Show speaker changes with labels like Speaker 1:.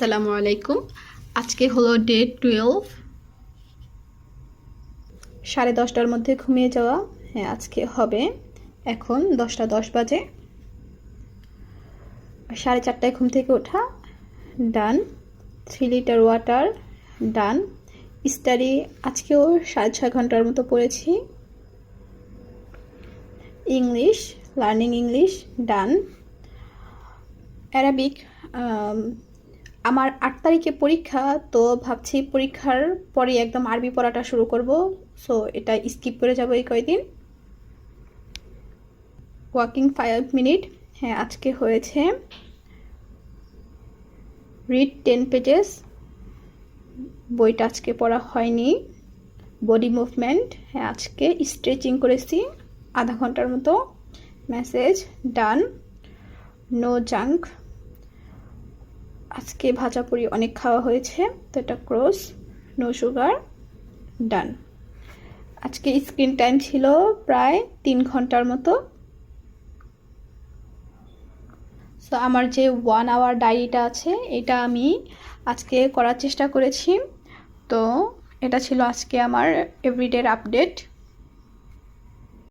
Speaker 1: আসসালামু আলাইকুম। আজকে হলো ডে 12। 10:30টার মধ্যে ঘুমিয়ে যাওয়া। হ্যাঁ, আজকে হবে। এখন 10টা 10 বাজে। 4:30টায় ঘুম থেকে ওঠা, ডান। 3 লিটার ওয়াটার, ডান। স্টাডি আজকেও 6.5 ঘন্টার মতো পড়েছি। ইংলিশ, লার্নিং ইংলিশ, ডান। অ্যারাবিক, আমার 8 তারিখে পরীক্ষা, তো ভাবছি পরীক্ষার পরে একদম আরবি পড়াটা শুরু করব। সো এটা স্কিপ করে যাব এই কয়দিন। ওয়াকিং 5 মিনিট, হ্যাঁ আজকে হয়েছে। রিড 10 পেজেস, বইটা আজকে পড়া হয়নি। বডি মুভমেন্ট, হ্যাঁ আজকে স্ট্রেচিং করেছি আধা ঘন্টার মতো। মেসেজ, ডান। নো জাঙ্ক, আজকে ভাজা পুরি অনেক খাওয়া হয়েছে, তো এটা ক্রস। নো সুগার, ডান। আজকে স্ক্রিন টাইম ছিল প্রায় 3 ঘন্টার মতো। সো আমার যে 1 আওয়ার ডায়েরিটা আছে, এটা আমি আজকে করার চেষ্টা করেছি। তো এটা ছিল আজকে আমার এভরিডের আপডেট।